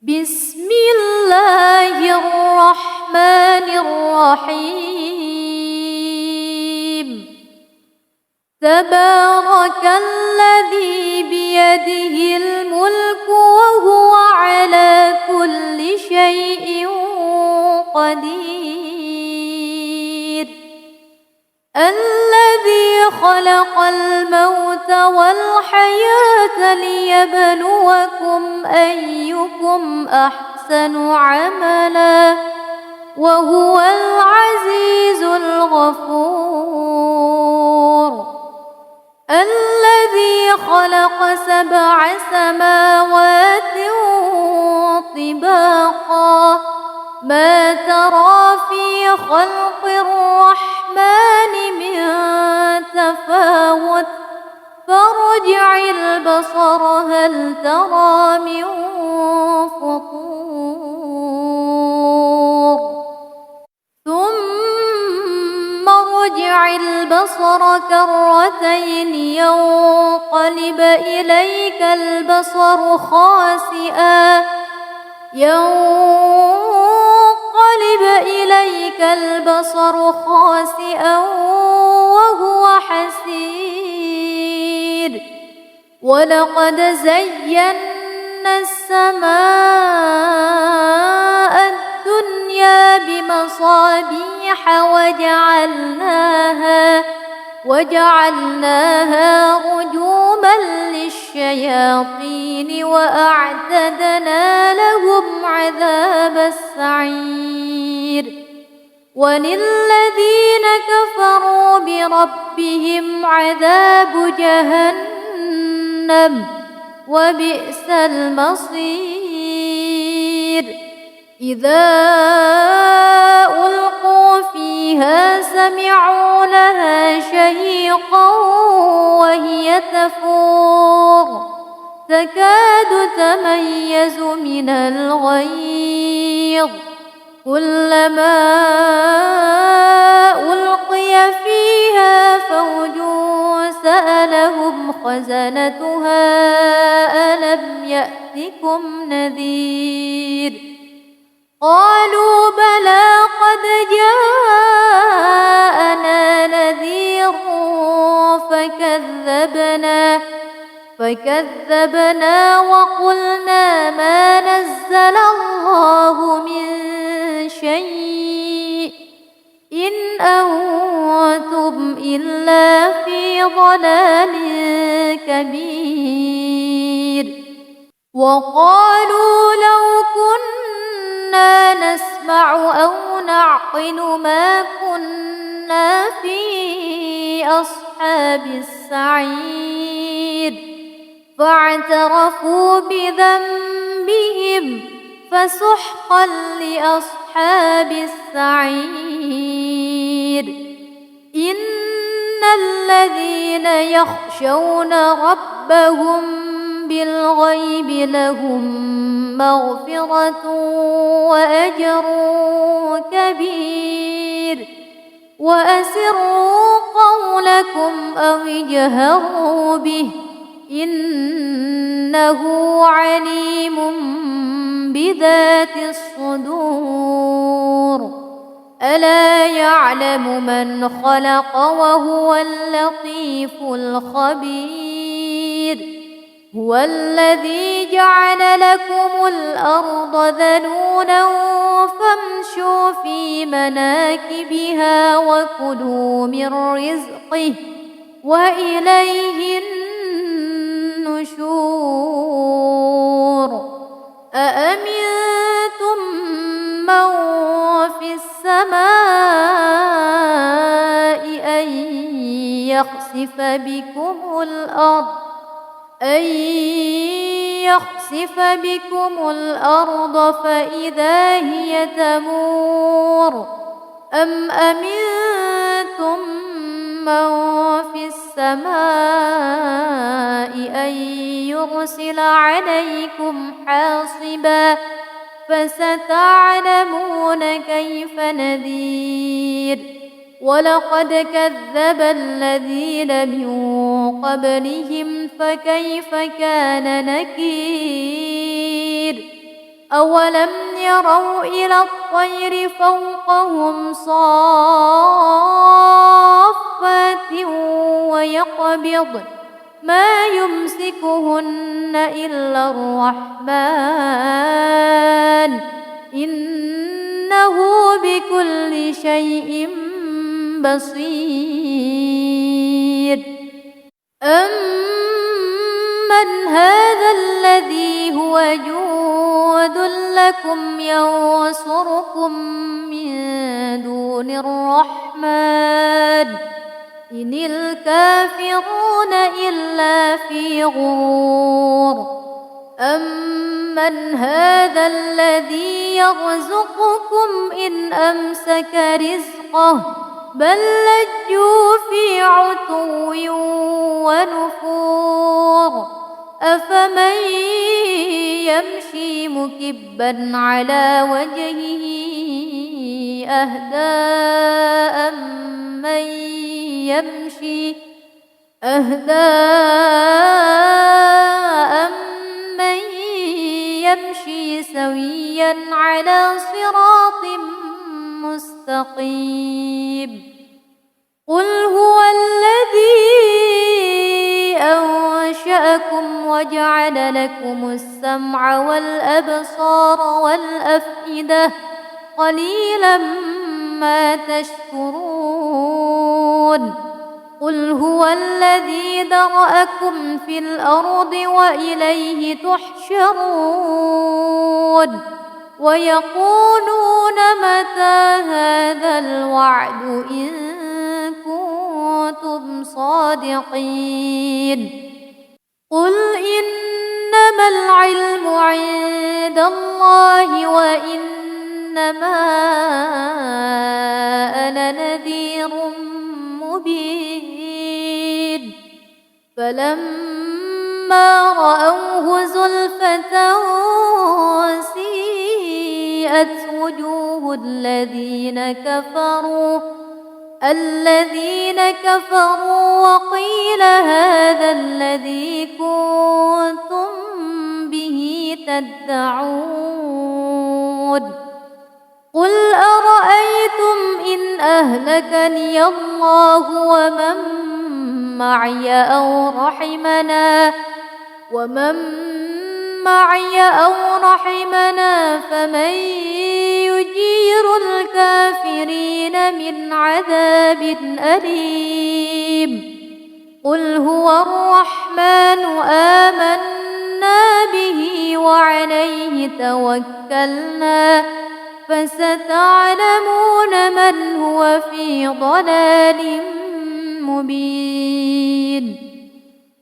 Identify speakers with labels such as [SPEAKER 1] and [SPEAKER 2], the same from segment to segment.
[SPEAKER 1] بسم الله الرحمن الرحيم. تبارك الذي بيده الملك وهو على كل شيء قدير. الذي خلق الموت والحياة ليبلوكم أيكم أحسن عملا وهو العزيز الغفور. الذي خلق 7 سماوات طباقا ما ترى في خلق الرحمن من تفاوت فارجع البصر هل ترى من فطور ثم ارجع البصر كرتين ينقلب إليك البصر خاسئا وهو حسير. ولقد زينا السماء الدنيا بمصابيح وجعلناها رجوما للشياطين وأعتدنا لهم عذاب السعير. وللذين كفروا بربهم عذاب جهنم وبئس المصير. إذا ألقوا فيها سمعوا لها شهيقا وهي تفور تكاد تميز من الغيظ. كلما ألقي فيها فوج سألهم خزنتها ألم يأتكم نذير. قالوا بلى قد جاءنا نذير فكذبنا وقلنا ما نزل الله من شيء إن أنتم إلا في ضلال كبير. وقالوا لو كنا نسمع أو نعقل ما كنا في أصحاب السعير. فاعترفوا بذنبهم فسحقا لأصحاب السعير. إن الذين يخشون ربهم بالغيب لهم مغفرة وأجر كبير. وأسروا قولكم أو اجهروا به إنه عليم بذات الصدور. ألا يعلم من خلق وهو اللطيف الخبير. هو الذي جعل لكم الأرض ذلولا فامشوا في مناكبها وكلوا من رزقه وإليه النشور. أأمنتم من في السماء أن يخسف بكم الأرض فإذا هي تمور. أم أمنتم من في السماء أن يرسل عليكم حاصبا فستعلمون كيف نذير. ولقد كذب الذين من قبلهم فكيف كان نكير. أولم يروا إلى الطير فوقهم صافات ويقبض ما يمسكهن إلا الرحمن إنه بكل شيء بصير. أمن هذا الذي هو جند لكم ينصركم من دون الرحمن إن الكافرون إلا في غرور. أمن هذا الذي يرزقكم إن أمسك رزقه بل لجوا في عتو ونفور. أفمن يمشي مكبا على وجهه أهدى أمن يمشي سويا على صراط مستقيم. قل هو الذي أنشأكم وجعل لكم السمع والأبصار والأفئدة قليلا ما تشكرون. قل هو الذي ذرأكم في الأرض وإليه تحشرون. ويقولون متى هذا الوعد إن كنتم صادقين. قل إنما العلم عند الله وإنما أنا نذير مبين. فلما رأوه زلفة سيئت وجوه الذين كفروا وقيل هذا الذي كنتم به تدعون. قل أرأيتم إن أهلكني الله ومن معي أو رحمنا فمن يجير الكافرين من عذاب أليم. قل هو الرحمن آمنا به وعليه توكلنا فستعلمون من هو في ضلال مبين.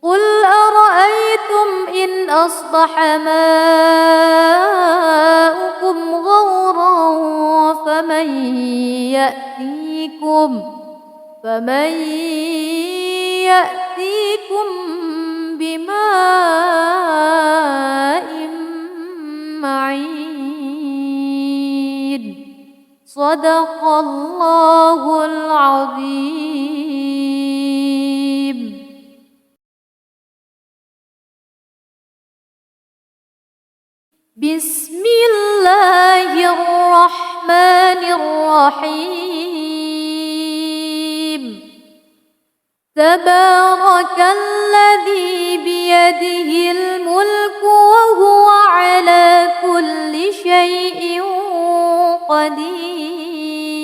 [SPEAKER 1] قل أرأيتم إن أصبح ماؤكم غورا فمن يأتيكم بماء معين. صدق الله العظيم. بسم الله الرحمن الرحيم. تبارك الذي بيده الملك وهو على كل شيء قدير.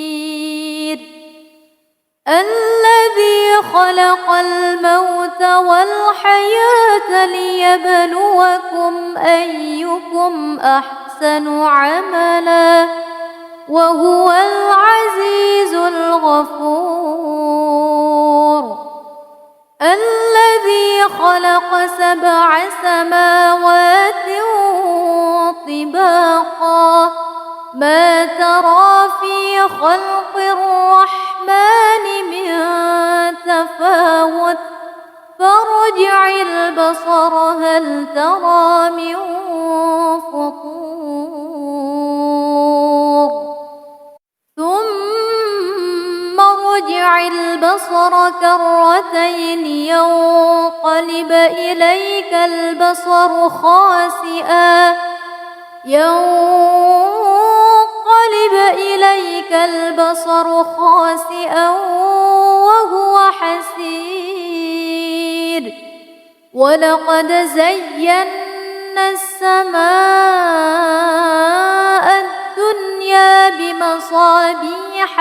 [SPEAKER 1] الذي خلق الموت والحياة ليبلوكم أيكم أحسن عملا وهو العزيز الغفور. الذي خلق 7 سماوات طباقا ما ترى في خلق الرحمن من تفاوت فارجع البصر هل ترى من فطور ثم ارجع البصر كرتين ينقلب إليك البصر خاسئا ينقلب إليك البصر خاسئا وهو حسير ولقد زينا السماء الدنيا بمصابيح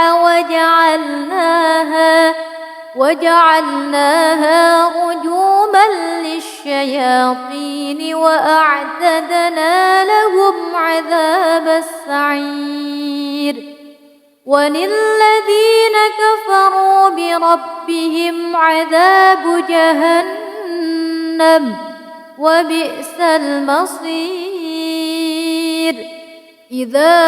[SPEAKER 1] وجعلناها رجوما للشياطين وأعتدنا لهم عذاب السعير وللذين كفروا بربهم عذاب جهنم وبئس المصير إذا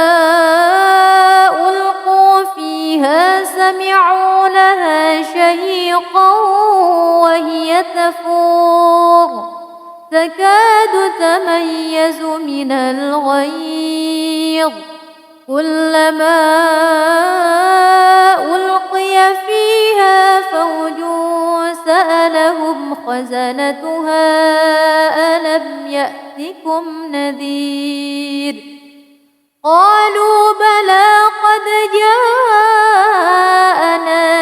[SPEAKER 1] ألقوا فيها سمعوا لها شهيقا وهي تفور تكاد تميز من الغيظ كلما ألقي فيها فوج سألهم خزنتها ألم يأتكم نذير قالوا بلى قد جاءنا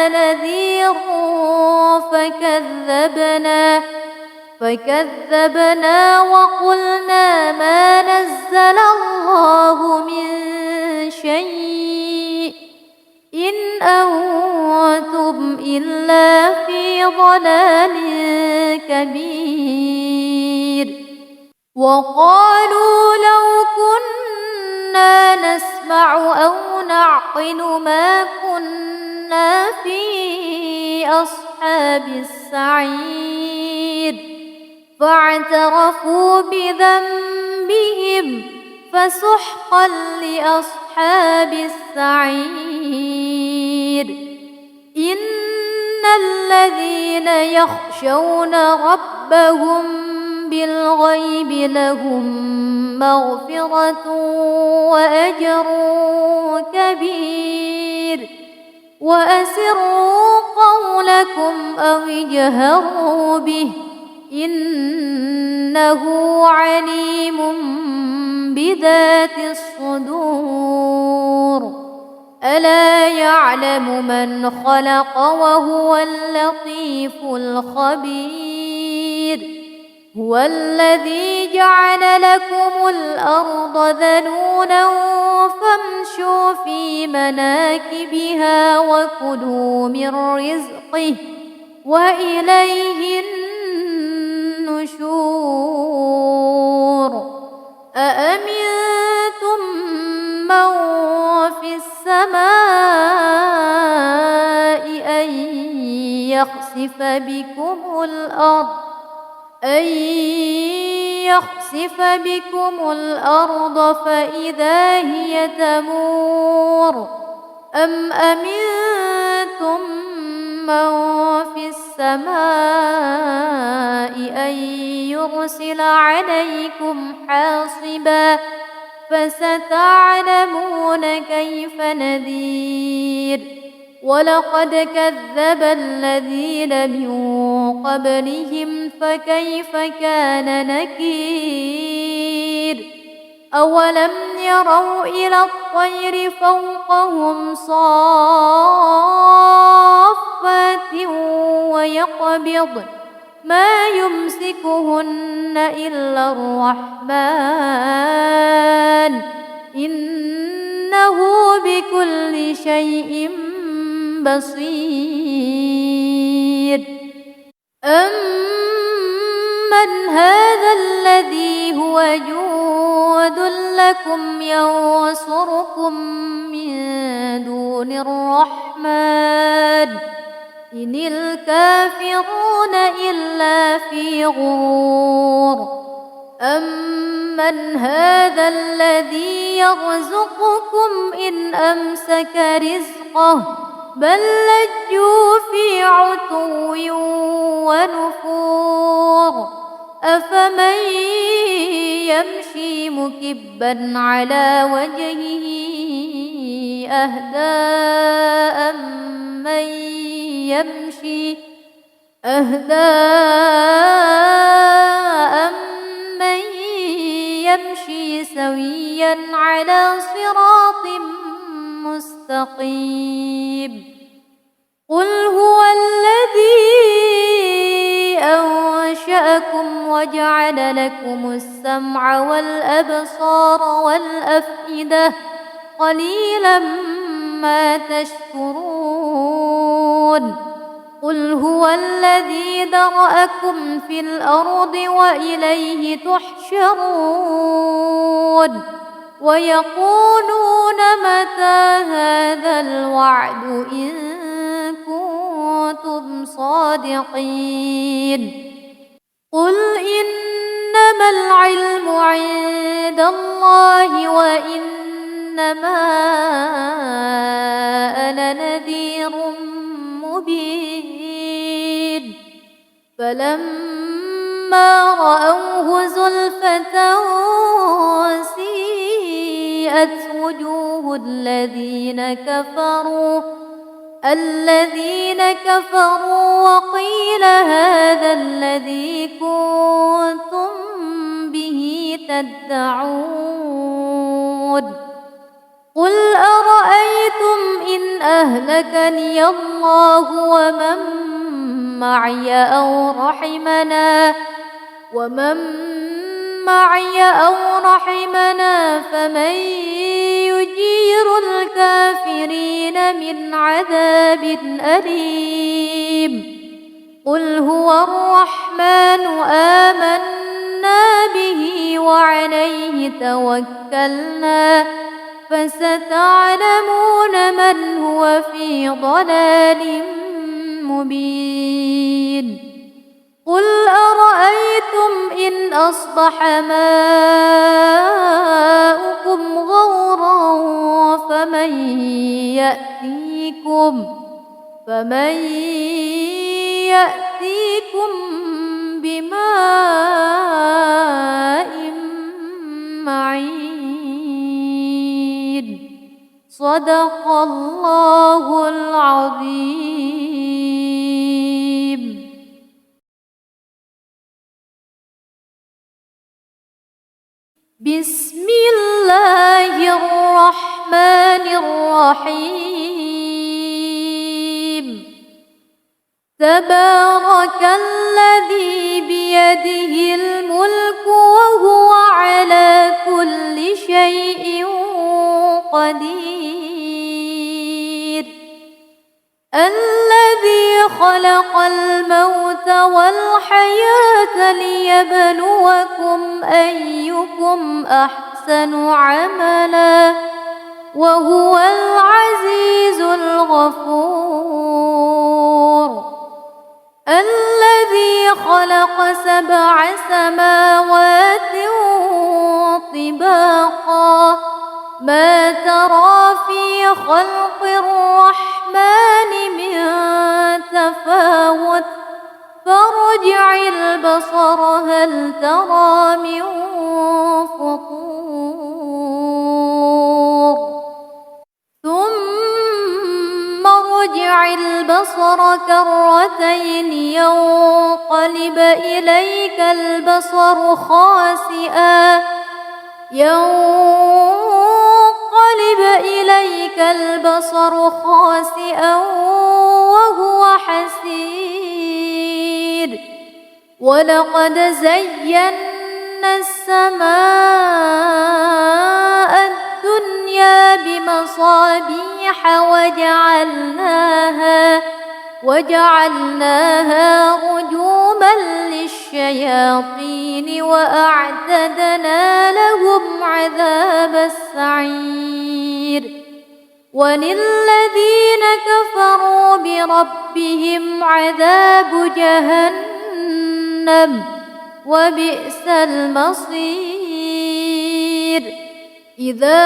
[SPEAKER 1] نذير فكذبنا وقلنا ما نزل الله من شيء إن أنتم إلا في ضلال كبير وقالوا لو كنا نسمع أو نعقل ما كنا في أصحاب السعير فاعترفوا بذنبهم فسحقا لأصحاب السعير إن الذين يخشون ربهم بالغيب لهم مغفرة وأجر كبير وأسروا قولكم أو اجهروا به إنه عليم بذات الصدور ألا يعلم من خلق وهو اللطيف الخبير هو الذي جعل لكم الأرض ذلولا فامشوا في مناكبها وكلوا من رزقه وإليه النشور أأمنتم من في السماء أن يخسف بكم الأرض فإذا هي تمور أم أمنتم من في السماء أن يرسل عليكم حاصبا فستعلمون كيف نذير ولقد كذب الذين من قبلهم فكيف كان نكير أولم يروا إلى الطير فوقهم صافات ويقبض ما يمسكهن إلا الرحمن إنه بكل شيء بصير أمن هذا الذي هو جود لكم ينصركم من دون الرحمن إن الكافرون إلا في غرور أمن هذا الذي يرزقكم إن أمسك رزقه بل لجوا في عتو ونفور أفمن يمشي مكبا على وجهه أهدى أمن يمشي سويا على صراط مستقيم. قل هو الذي أنشأكم وجعل لكم السمع والأبصار والأفئدة قليلا ما تشكرون. قل هو الذي ذرأكم في الأرض وإليه تحشرون. ويقولون متى هذا الوعد إن كنتم صادقين. قل إنما العلم عند الله وإنما أنا نذير مبين. فلما رأوه زلفة سيئت وجوه الذين كفروا وقيل هذا الذي كنتم به تدعون. قل أرأيتم إن أهلكني الله ومن معي أو رحمنا فمن يجير الكافرين من عذاب أليم. قل هو الرحمن آمنا به وعليه توكلنا فستعلمون من هو في ضلال مبين. قل أرأيتم إن أصبح ماؤكم غورا فمن يأتيكم بماء معين. صدق الله العظيم. بسم الله الرحمن الرحيم. تبارك الذي بيده الملك وهو على كل شيء قدير. الذي خلق الموت والحياة ليبلوكم أيكم أحسن عملا وهو العزيز الغفور. الذي خلق 7 سماوات طباقا ما ترى في خلق الرحمن من تفاوت فارجع البصر هل ترى من فطور ثم ارجع البصر كرتين ينقلب إليك البصر خاسئا وهو حسير. ولقد زينا السماء الدنيا بمصابيح وجعلناها رجوما للشياطين وأعتدنا لهم عذاب السعير. وللذين كفروا بربهم عذاب جهنم وبئس المصير. إذا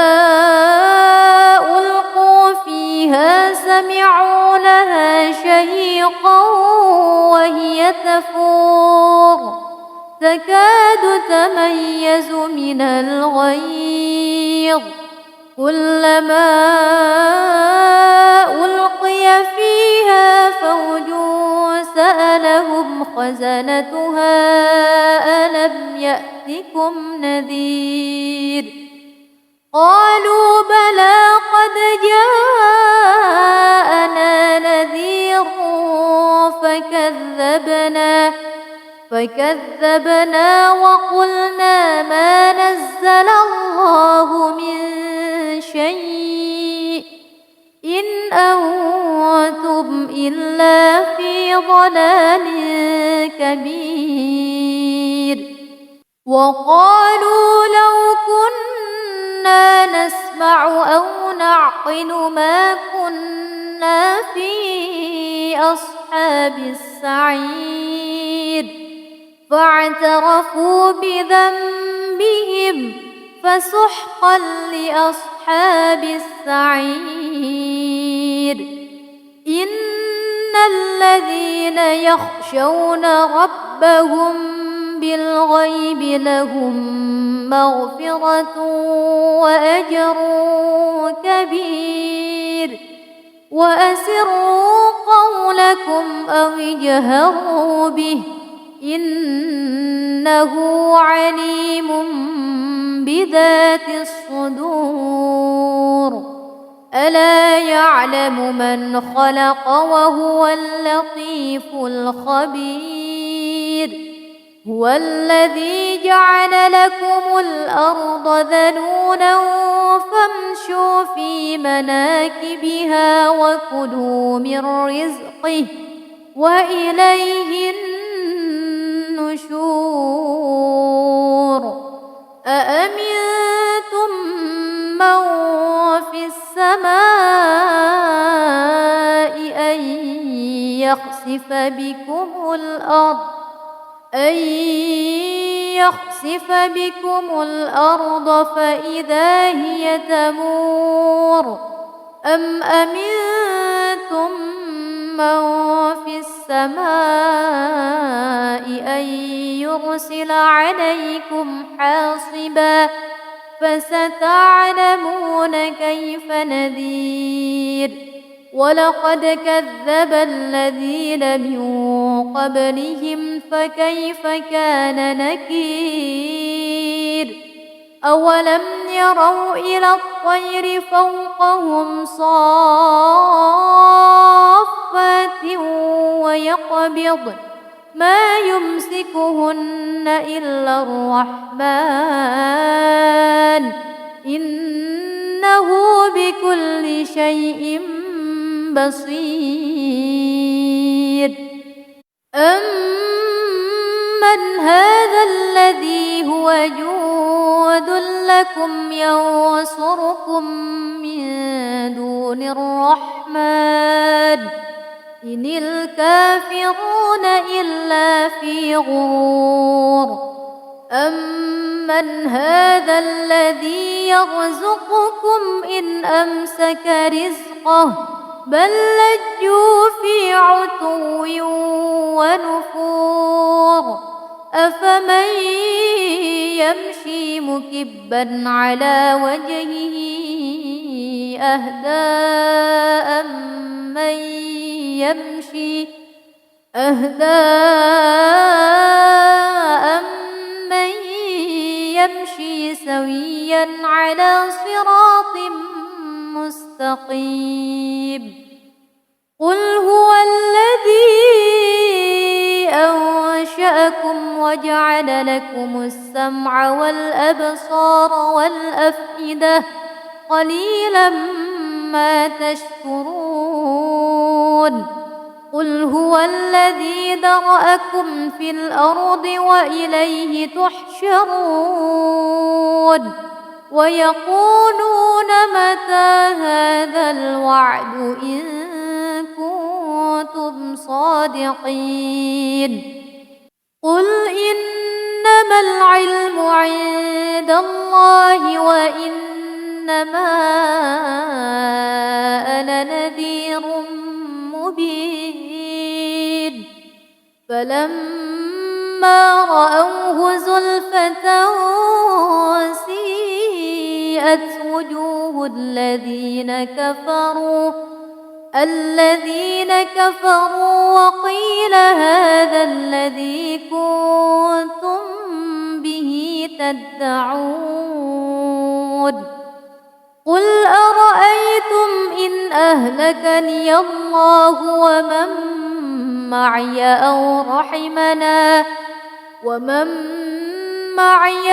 [SPEAKER 1] ألقوا فيها سمعوا لها شهيقا وهي تفور تكاد تميز من الغيظ. كلما ألقي فيها فوج سألهم خزنتها ألم يأتكم نذير قالوا بلى قد جاءنا نذير فكذبنا وقلنا ما نزل الله من شيء إن أنتم إلا في ضلال كبير وقالوا لو كنا نسمع أو نعقل ما كنا في أصحاب السعير فاعترفوا بذنبهم فسحقا لأصحاب السعير إن الذين يخشون ربهم بالغيب لهم مغفرة وأجر كبير وأسروا قولكم أو اجهروا به إنه عليم بذات الصدور ألا يعلم من خلق وهو اللطيف الخبير هو الذي جعل لكم الأرض ذلولا فامشوا في مناكبها وكلوا من رزقه وإليه النشور أأمنتم من في السماء أن يخسف بكم الأرض فإذا هي تمور أم أمنتم من في السماء أن يرسل عليكم حاصبا فستعلمون كيف نذير ولقد كذب الذين من قبلهم فكيف كان نكير أولم يروا إلى الطير فوقهم صافات ويقبضن ما يمسكهن إلا الرحمن إنه بكل شيء بصير أمن هذا الذي هو جود لكم ينصركم من دون الرحمن إن الكافرون إلا في غرور أمن هذا الذي يرزقكم إن أمسك رزقه بل لجوا في عتو ونفور أفمن يمشي مكبا على وجهه أهدى أمن يمشي سويا على صراط مستقيم قل هو الذي أنشأكم وجعل لكم السمع والأبصار والأفئدة قليلا ما تشكرون قل هو الذي ذرأكم في الأرض وإليه تحشرون ويقولون متى هذا الوعد إن كنتم صادقين قل إنما العلم عند الله وإنما أنا نذير مبين فلما رأوه زلفة سيئت وجوه الذين كفروا الذين كفروا وقيل هذا الذي كنتم به تدعون قل أرأيتم إن أهلكني الله ومن معي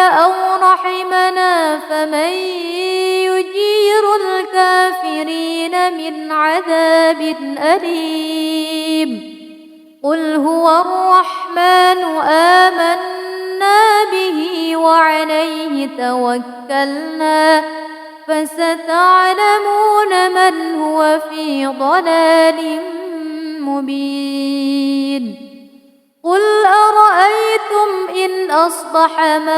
[SPEAKER 1] أو رحمنا فمن يجير الكافرين من عذاب أليم قل هو الرحمن آمنا به وعليه توكلنا فستعلمون من هو في ضلال مبين قل أرأيتم إن أصبح ماؤكم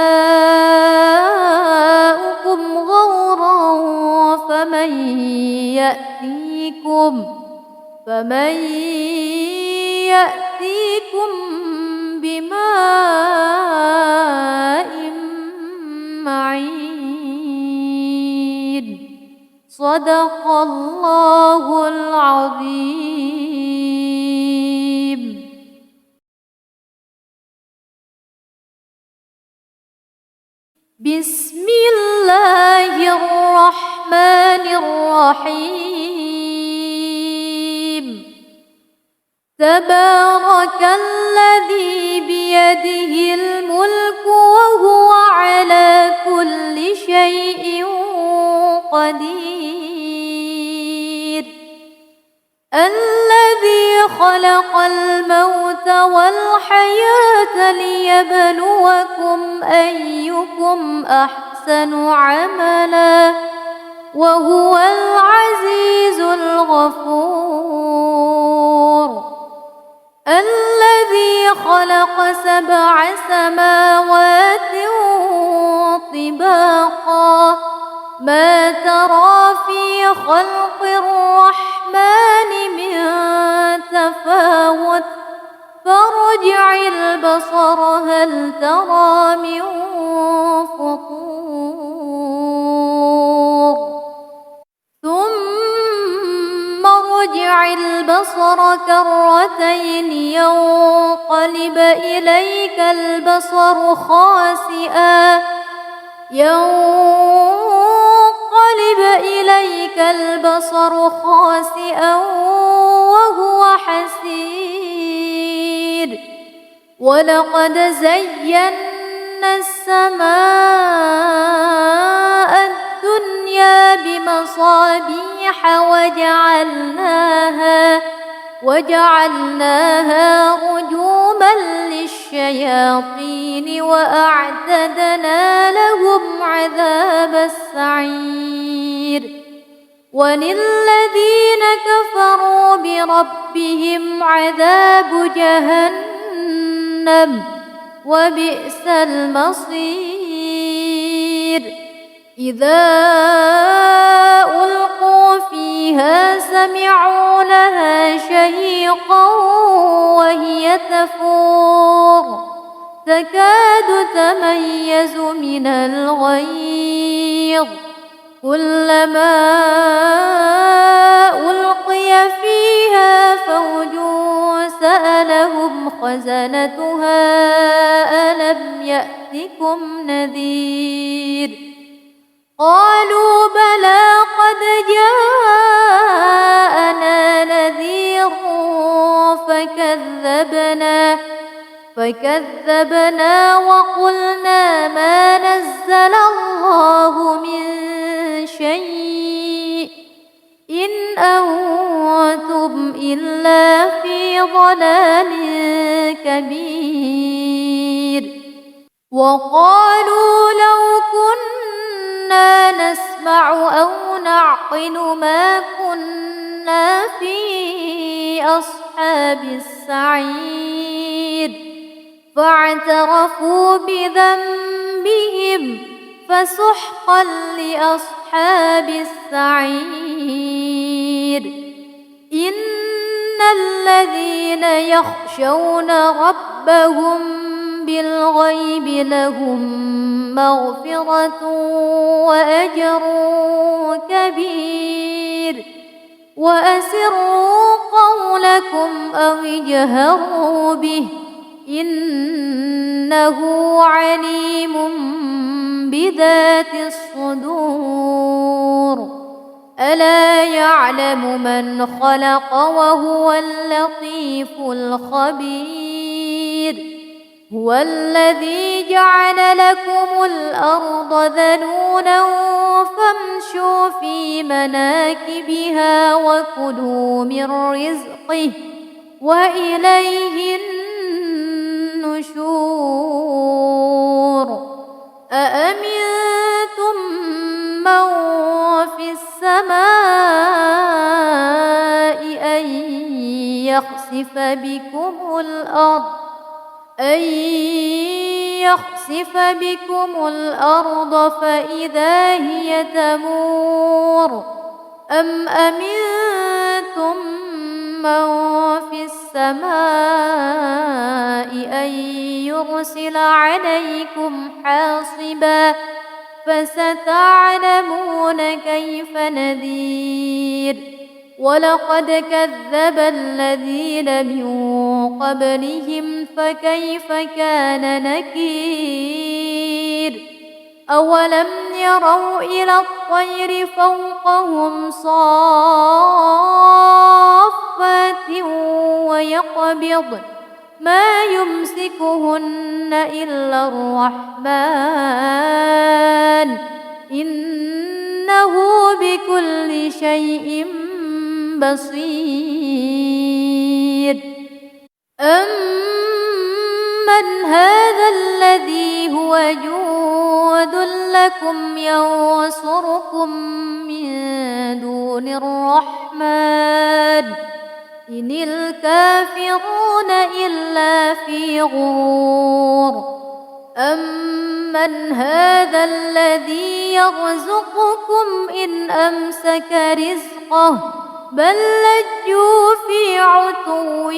[SPEAKER 1] غورا فمن يأتيكم بماء معين صدق الله العظيم. بسم الله الرحمن الرحيم تبارك الذي بيده الملك وهو على كل شيء قدير الذي خلق الموت والحياة ليبلوكم أيكم أحسن عملا وهو العزيز الغفور الذي خلق 7 سماوات طباقا ما ترى في خلق الرحمن من تفاوت فارجع البصر هل ترى من فطور ثم ارجع البصر كرتين ينقلب إليك البصر خاسئا وهو حسير ولقد زينا السماء الدنيا بمصابيح وجعلناها رجوما للشياطين وأعتدنا لهم عذاب السعير وللذين كفروا بربهم عذاب جهنم وبئس المصير إذا ألقوا فيها سمعوا لها شهيقا وهي تفور تكاد تميز من الغيظ كلما ألقي فيها فوج سألهم خزنتها ألم يأتكم نذير قالوا بلى قد جاءنا نذير فكذبنا وقلنا ما نزل الله من شيء إن أنتم إلا في ضلال كبير وقالوا لو كنا نسمع أو نعقل ما كنا في أصحاب السعير فاعترفوا بذنبهم فسحقا لأصحاب السعير إن الذين يخشون ربهم بالغيب لهم مغفرة وأجر كبير وأسروا قولكم أو اجهروا به إنه عليم بذات الصدور ألا يعلم من خلق وهو اللطيف الخبير هو الذي جعل لكم الأرض ذلولا فامشوا في مناكبها وكلوا من رزقه وإليه النشور أأمنتم من في السماء أن يخسف بكم الأرض فإذا هي تمور أم أمنتم من في السماء أن يرسل عليكم حاصبا فستعلمون كيف نذير ولقد كذب الذين من قبلهم فكيف كان نكير أولم يروا إلى الطير فوقهم صافات ويقبض ما يمسكهن إلا الرحمن إنه بكل شيء بصير أمن هذا الذي هو جود لكم ينصركم من دون الرحمن إن الكافرون إلا في غرور أمن هذا الذي يرزقكم إن أمسك رزقه بل لجوا في عتو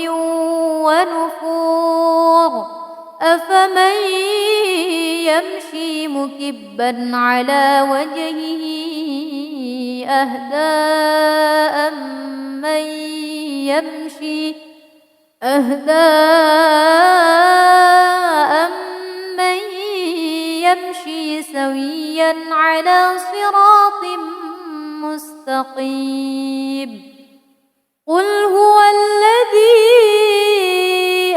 [SPEAKER 1] ونفور أفمن يمشي مكبا على وجهه أهدى أمن يمشي سويا على صراط مستقيم قل هو الذي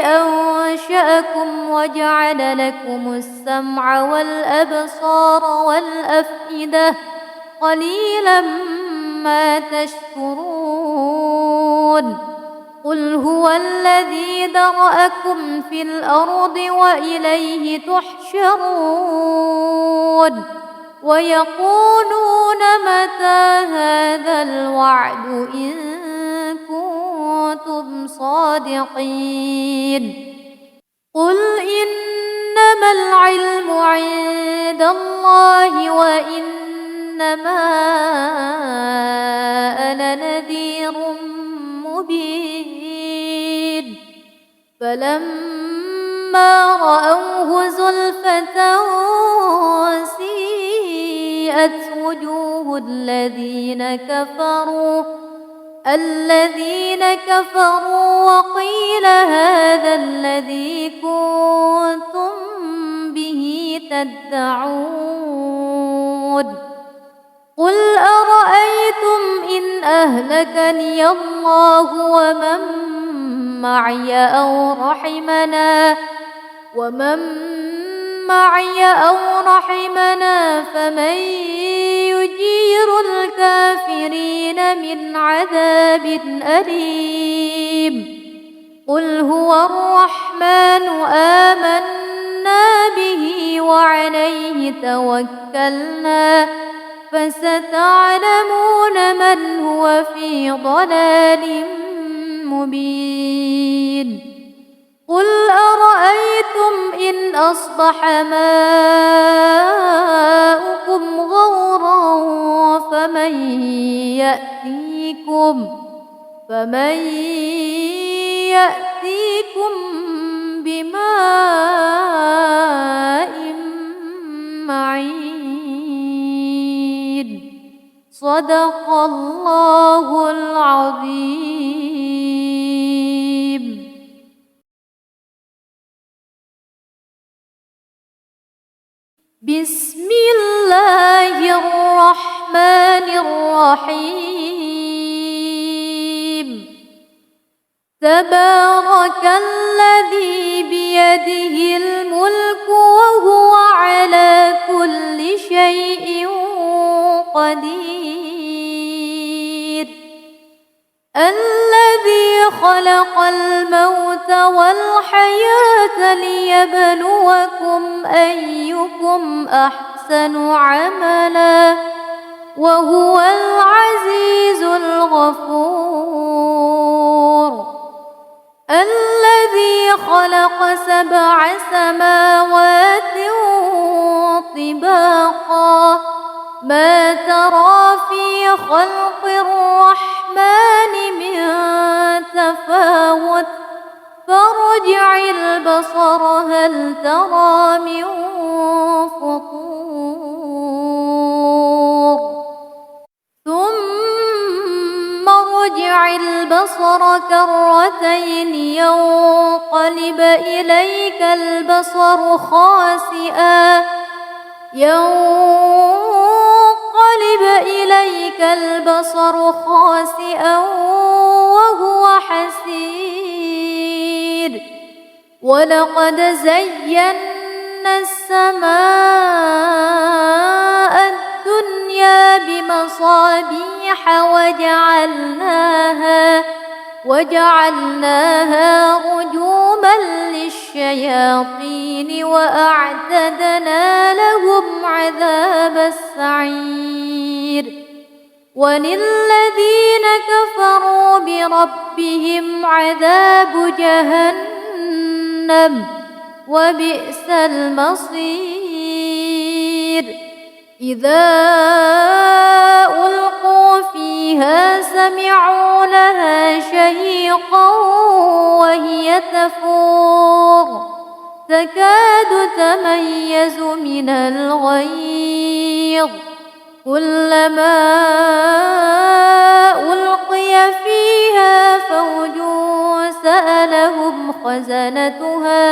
[SPEAKER 1] أنشأكم وجعل لكم السمع والأبصار والأفئدة قليلا ما تشكرون قل هو الذي ذرأكم في الأرض وإليه تحشرون ويقولون متى هذا الوعد إن كنتم صادقين قل إنما العلم عند الله وإنما أنا نذير مبين فلما رأوه زلفة سيئت وجوه الذين كفروا وقيل هذا الذي كنتم به تدعون قل أرأيتم إن أهلكني الله ومن معي أو رحمنا فمن يجير الكافرين من عذاب أليم قل هو الرحمن آمنا به وعليه توكلنا فستعلمون من هو في ضلال مبين قل أرأيتم إن أصبح ماؤكم غورا فمن يأتيكم بماء معين صدق الله العظيم. بسم الله الرحمن الرحيم. تبارك الذي بيده الملك وهو على كل شيء قدير. الذي خلق الموت والحياة ليبلوكم أيكم أحسن عملا وهو العزيز الغفور. الذي خلق 7 سماوات طباقا ما ترى في خلق الرحمن من تفاوت فارجع البصر هل ترى من فطور ثم ارجع البصر كرتين ينقلب إليك البصر خاسئا وهو حسير. ولقد زينا السماء الدنيا بمصابيح وجعلناها رجوما للشياطين وأعتدنا لهم عذاب السعير. وللذين كفروا بربهم عذاب جهنم وبئس المصير. إذا ألقوا فيها سمعوا لها شهيقا وهي تفور تكاد تميز من الغيظ كلما ألقي فيها فوج سألهم خزنتها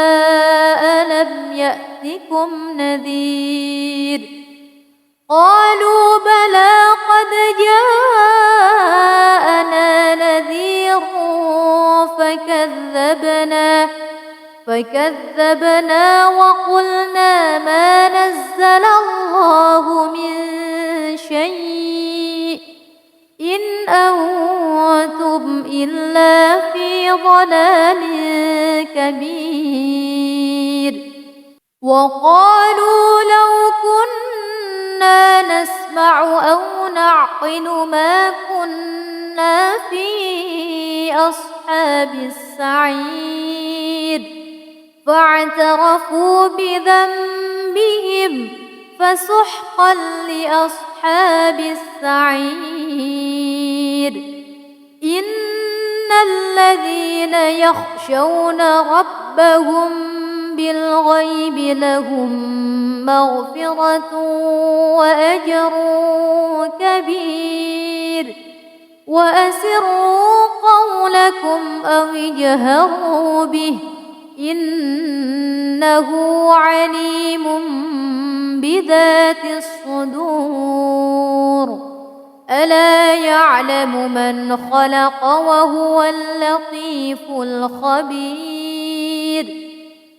[SPEAKER 1] ألم يأتكم نذير قالوا بلى قد جاءنا نذير فكذبنا وقلنا ما نزل الله من شيء إن أنتم إلا في ضلال كبير. وقالوا لو كنا نسمع أو نعقل ما كنا في أصحاب السعير فاعترفوا بذنبهم فسحقا لأصحاب السعير. إن الذين يخشون ربهم بالغيب لهم مغفرة وأجر كبير. وأسروا قولكم أو اجهروا به إنه عليم بذات الصدور. ألا يعلم من خلق وهو اللطيف الخبير.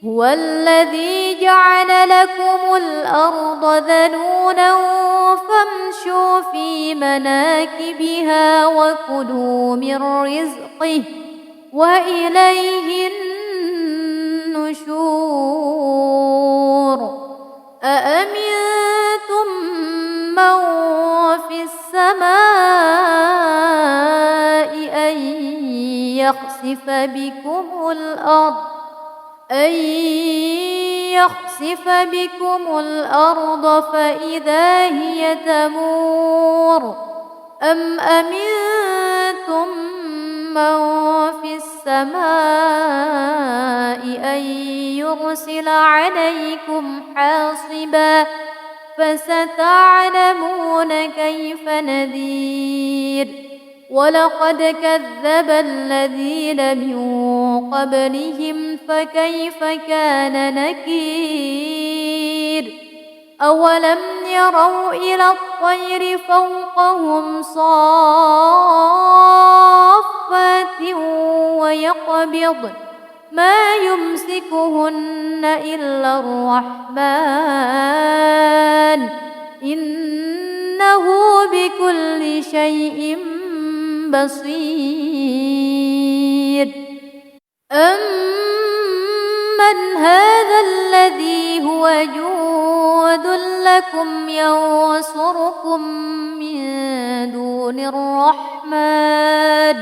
[SPEAKER 1] هو الذي جعل لكم الأرض ذلولا فامشوا في مناكبها وكلوا من رزقه وإليه النشور. أأمنتم من في السماء أن يخسف بكم الأرض فإذا هي تمور أم أمنتم من في السماء أن يرسل عليكم حاصبا فستعلمون كيف نذير ولقد كذب الذين من قبلهم فكيف كان نكير أولم يروا إلى الطير فوقهم صافات ويقبض ما يمسكهن إلا الرحمن إنه بكل شيء بصير أمن هذا الذي هو جود لكم ينصركم من دون الرحمن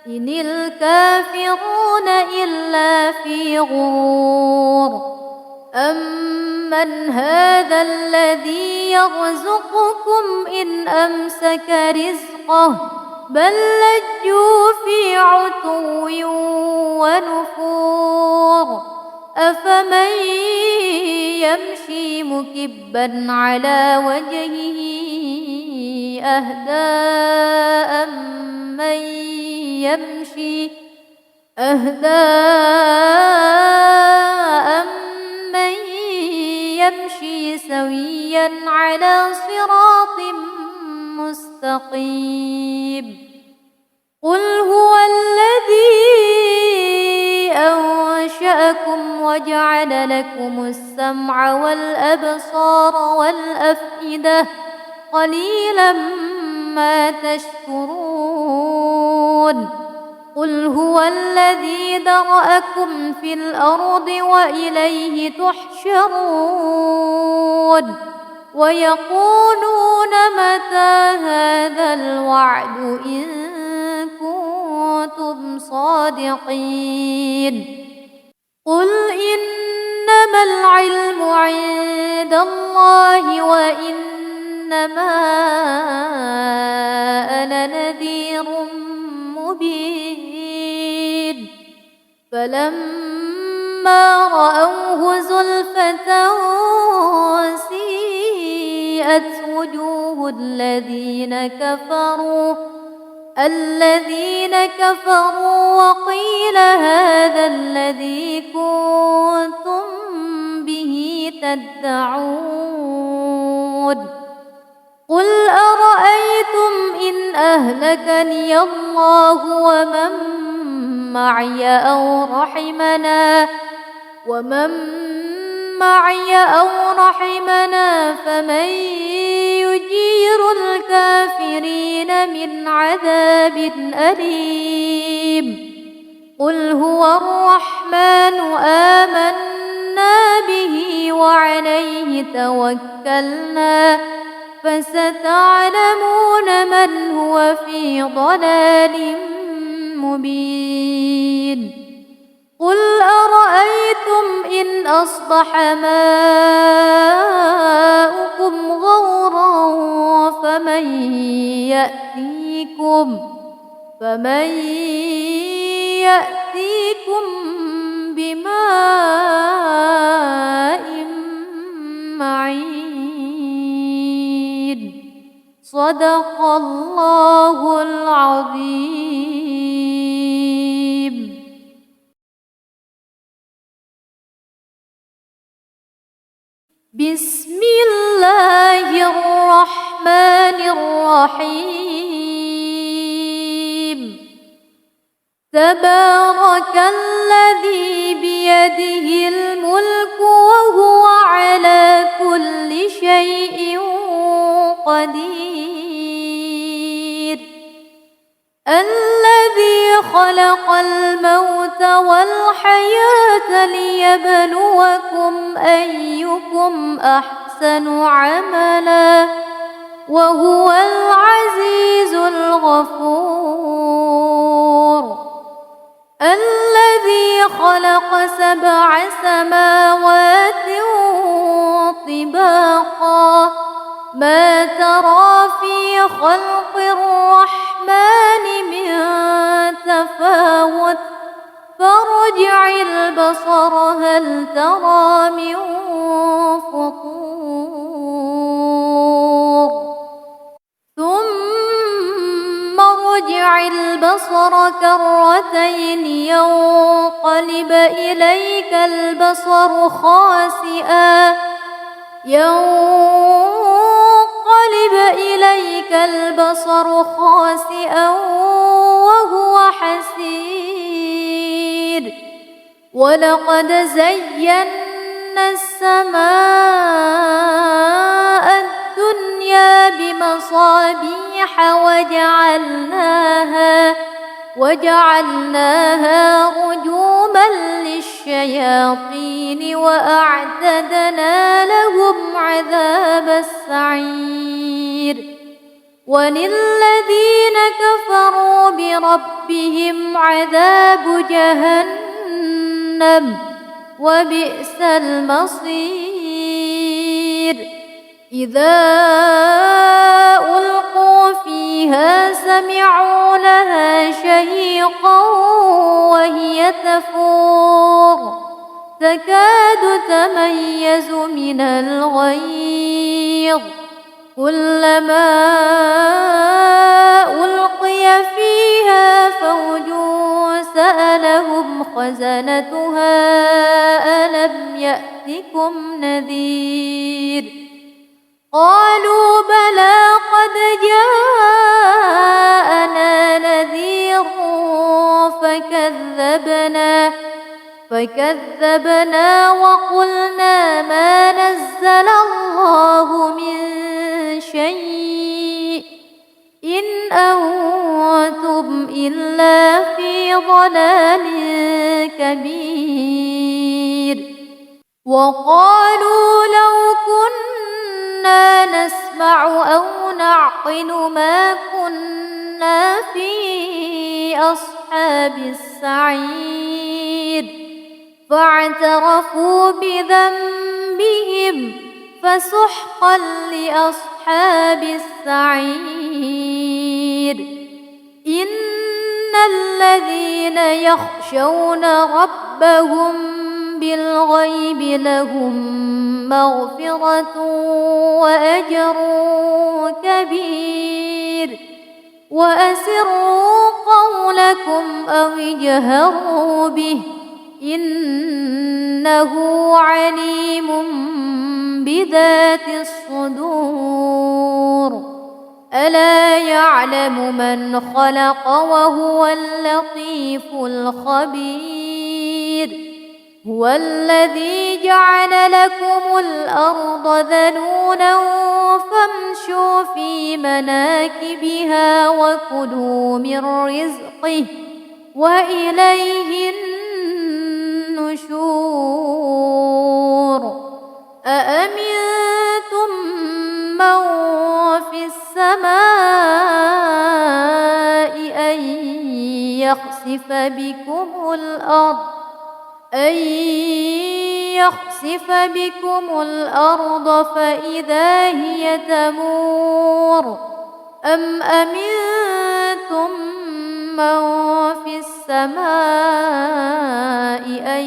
[SPEAKER 1] إن الكافرون إلا في غرور أمن هذا الذي يرزقكم إن أمسك رزقه بل لجوا في عتو ونفور أفمن يمشي مكبا على وجهه أهدى أمن يمشي سويا على صراط مستقيم قل هو الذي أنشأكم وجعل لكم السمع والأبصار والأفئدة قليلا ما تشكرون قل هو الذي ذرأكم في الأرض وإليه تحشرون ويقولون متى هذا الوعد إن كنتم صادقين قل إنما العلم عند الله وإنما أنا نذير مبين فلما رأوه زلفة سيئت وجوه الذين كفروا وقيل هذا الذي كنتم به تدعون قل أرأيتم إن أهلكني الله ومن معي أو رحمنا فمن يجير الكافرين من عذاب أليم قل هو الرحمن آمنا به وعليه توكلنا فستعلمون من هو في ضلال مبين قل أرأيتم إن أصبح ماؤكم غورا فمن يأتيكم بماء معين صدق الله العظيم. بسم الله الرحمن الرحيم تبارك الذي بيده الملك وهو على كل شيء قدير الذي خلق الموت والحياة ليبلوكم أيكم أحسن عملا وهو العزيز الغفور الذي خلق 7 سماوات طباقا ما ترى في خلق الرحمن من تفاوت فارجع البصر هل ترى من فطور ثم ارجع البصر كرتين ينقلب إليك البصر خاسئا وهو حسير ولقد زينا السماء الدنيا بمصابيح وجعلناها رجوما للشياطين وأعتدنا لهم عذاب السعير وللذين كفروا بربهم عذاب جهنم وبئس المصير إذا ألقوا فيها سمعوا لها شهيقا وهي تفور تكاد تميز من الغيظ كلما ألقي فيها فوج سألهم خزنتها ألم يأتكم نذير قالوا بلى قد جاءنا نذير فكذبنا وقلنا ما نزل الله من شيء إن أنتم إلا في ضلال كبير وقالوا لو كنا نسمع أو نعقل ما كنا في أصحاب السعير فاعترفوا بذنبهم فسحقا لأصحاب السعير إن الذين يخشون ربهم بالغيب لهم مغفرة وأجر كبير وأسروا قولكم أو اجهروا به إنه عليم بذات الصدور ألا يعلم من خلق وهو اللطيف الخبير هو الذي جعل لكم الأرض ذلولا فامشوا في مناكبها وكلوا من رزقه وإليه النشور أأمنتم من في السماء أن يخسف بكم الأرض فإذا هي تمور أم أمنتم من في السماء أن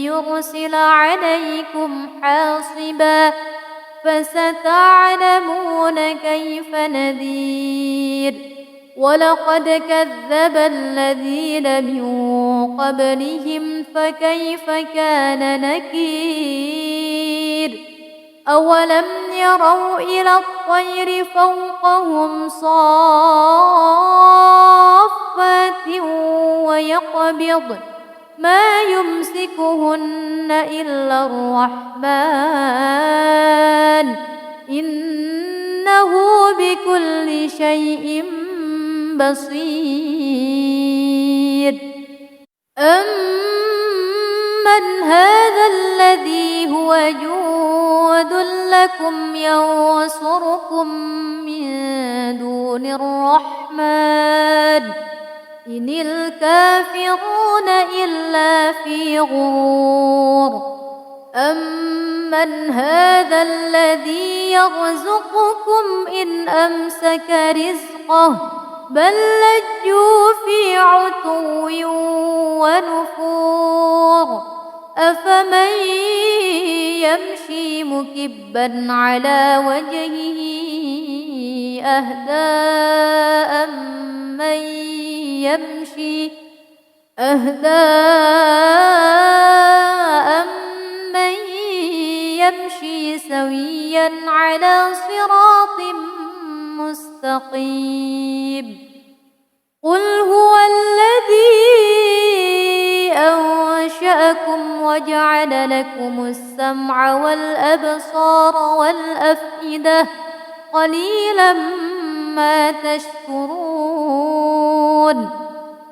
[SPEAKER 1] يرسل عليكم حاصبا فستعلمون كيف نذير ولقد كذب الذين من قبلهم فكيف كان نكير أولم يروا إلى الطير فوقهم صافات ويقبضن ما يمسكهن إلا الرحمن إنه بكل شيء بصير أمن هذا الذي هو جود لكم ينصركم من دون الرحمن إن الكافرون إلا في غرور أمن هذا الذي يرزقكم إن أمسك رزقه بل لجوا في عتو ونفور أفمن يمشي مكبا على وجهه أهدى أمن يمشي سويا على صراط مستقيم قل هو الذي أنشأكم وجعل لكم السمع والأبصار والأفئدة قليلا ما تشكرون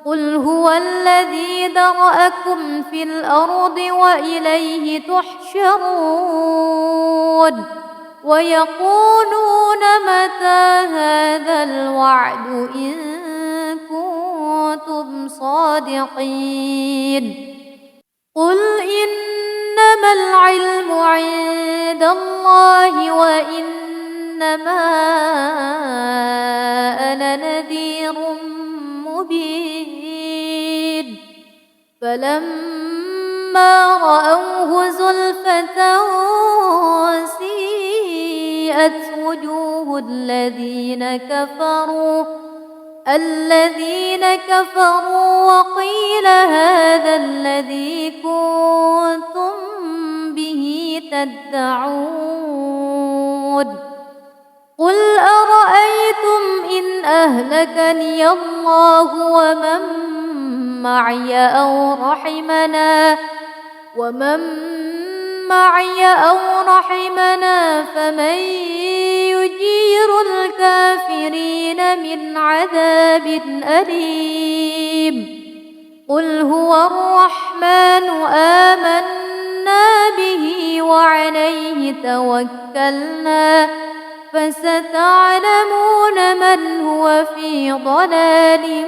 [SPEAKER 1] قل هو الذي ذرأكم في الأرض وإليه تحشرون ويقولون متى هذا الوعد إن كنتم صادقين قل إنما العلم عند الله وإنما أنا نذير مبين فلما رأوه زلفة سيئت وجوه الذين كفروا وقيل هذا الذي كنتم به تدعون قل أرأيتم إن أهلكني الله ومن معي أو رحمنا فمن يجير الكافرين من عذاب أليم قل هو الرحمن آمنا به وعليه توكلنا فستعلمون من هو في ضلال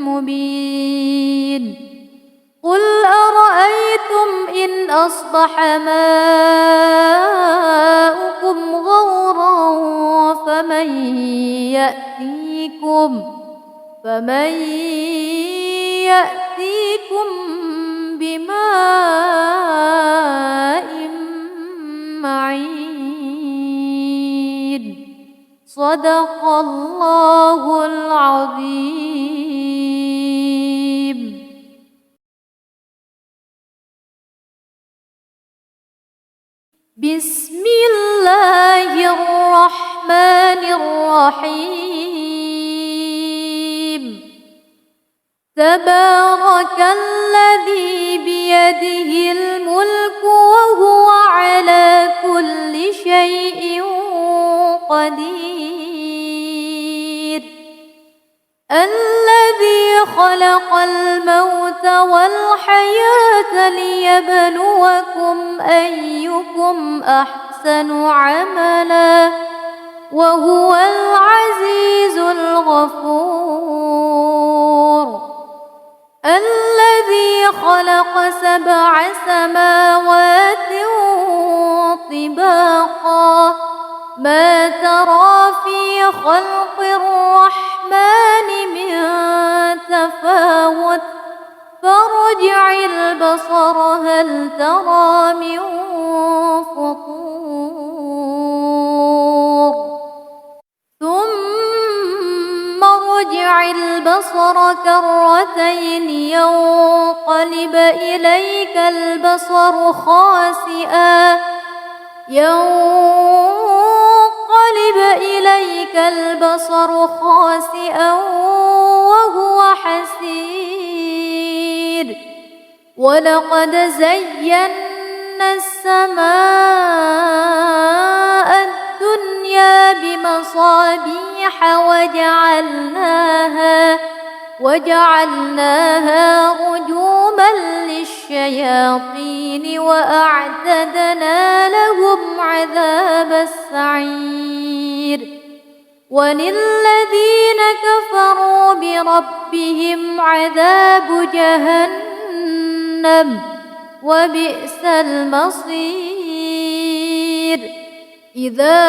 [SPEAKER 1] مبين قل أرأيتم إن أصبح ماؤكم غورا فمن يأتيكم بماء معين صدق الله العظيم. بسم الله الرحمن الرحيم تبارك الذي بيده الملك وهو على كل شيء قدير الذي خلق الموت والحياة ليبلوكم أيكم أحسن عملا وهو العزيز الغفور الذي خلق 7 سماوات طباقا ما ترى في خلق الرحمن من تفاوت فارجع البصر هل ترى من فطور ثم ارجع البصر كرتين ينقلب إليك البصر خاسئا وهو حسير ولقد زينا السماء الدنيا بمصابيح وجعلناها رجوما للشياطين وأعتدنا لهم عذاب السعير وللذين كفروا بربهم عذاب جهنم وبئس المصير إذا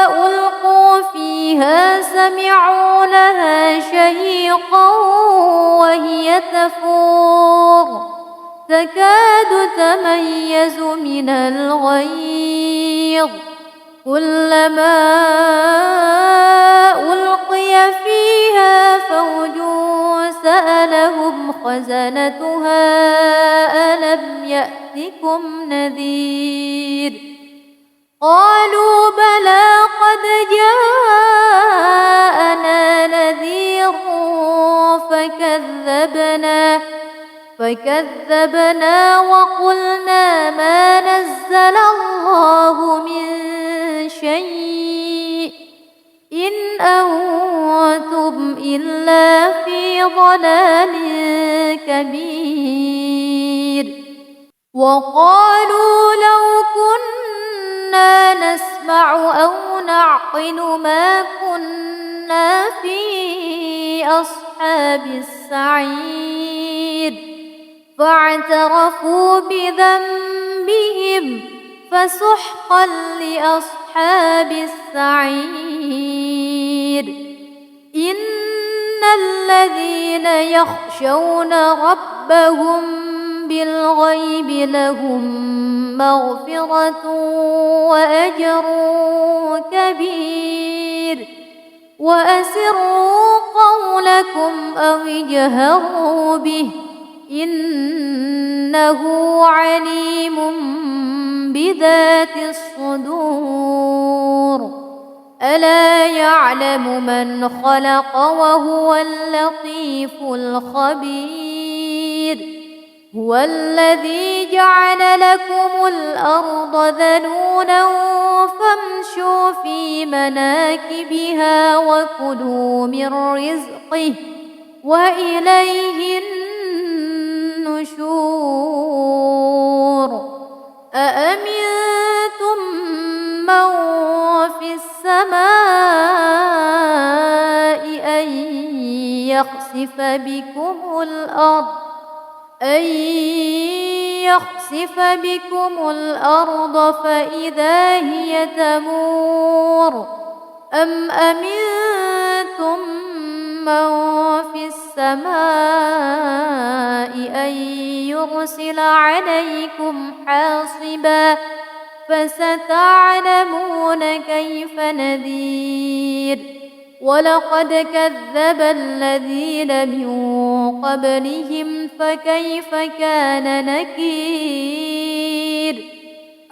[SPEAKER 1] ألقوا فيها سمعوا لها شهيقا وهي تفور تكاد تميز من الغيظ كلما ألقي فيها فوج سألهم خزنتها ألم يأتكم نذير قالوا بلى قد جاءنا نذير فكذبنا وقلنا ما نزل الله من شيء إن أنتم إلا في ضلال كبير وقالوا لو كنا نسمع أو نعقل ما كنا في أصحاب السعير فاعترفوا بذنبهم فسحقا لأصحاب السعير إن الذين يخشون ربهم بالغيب لهم مغفرة وأجر كبير وأسروا قولكم أو اجهروا به إنه عليم بذات الصدور ألا يعلم من خلق وهو اللطيف الخبير هو الذي جعل لكم الأرض ذلولا فامشوا في مناكبها وكلوا من رزقه وإليه النشور أأمنتم من في السماء أن يخسف بكم الأرض فإذا هي تمور أم أمنتم من في السماء أن يرسل عليكم حاصبا فستعلمون كيف نذير ولقد كذب الذين من قبلهم فكيف كان نكير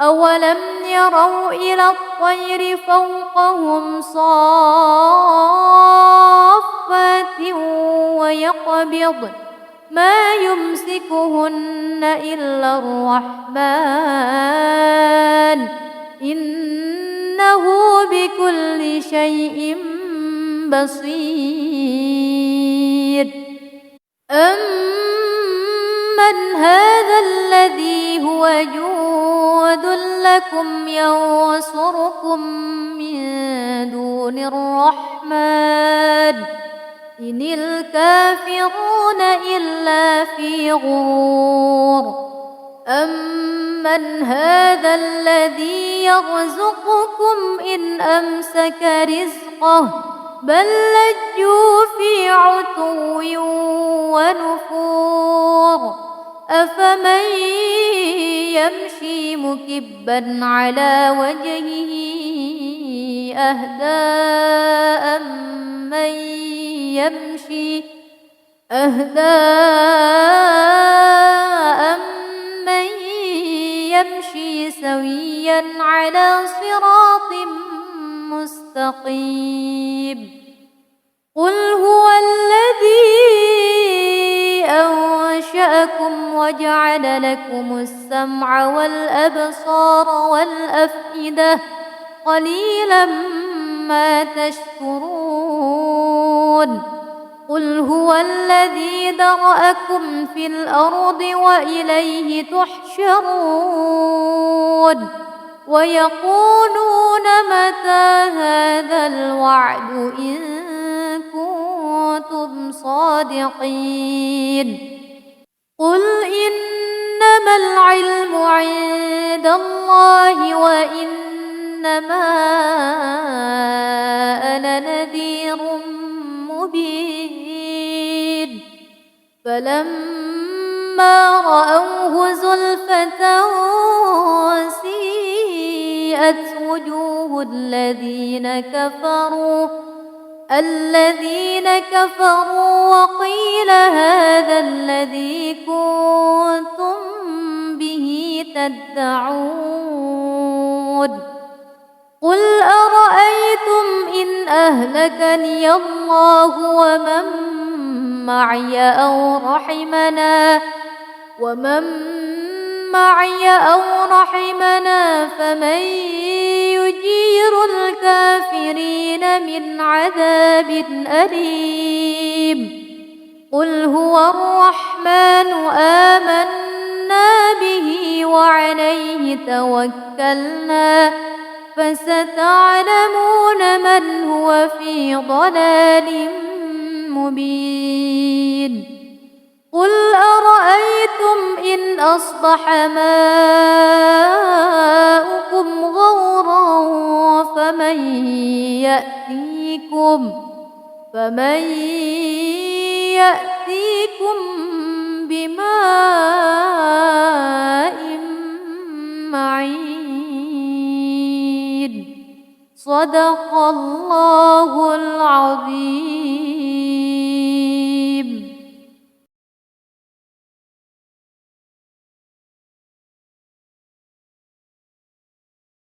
[SPEAKER 1] أولم يروا إلى الطير فوقهم صافات ويقبض ما يمسكهن إلا الرحمن إنه بكل شيء بصير أمن هذا الذي هو جود لكم ينصركم من دون الرحمن إن الكافرون إلا في غرور أمن هذا الذي يرزقكم إن أمسك رزقه بل لجوا في عتو ونفور أفمن يمشي مكبا على وجهه أهدى أمن يمشي سويا على صراط مستقيم قل هو الذي أنشأكم وجعل لكم السمع والأبصار والأفئدة قليلا ما تشكرون قل هو الذي ذرأكم في الأرض وإليه تحشرون ويقولون متى هذا الوعد إن كنتم صادقين قل إنما العلم عند الله وإنما أنا نذير مبين فلما رأوه زلفة سيئت سيئت وجوه الذين كفروا وقيل هذا الذي كنتم به تدعون قل أرأيتم إن أهلكني الله ومن معي أو رحمنا فمن يجير الكافرين من عذاب أليم قل هو الرحمن آمنا به وعليه توكلنا فستعلمون من هو في ضلال مبين قل أرأيتم إن أصبح ماؤكم غورا فمن يأتيكم بماء معين صدق الله العظيم.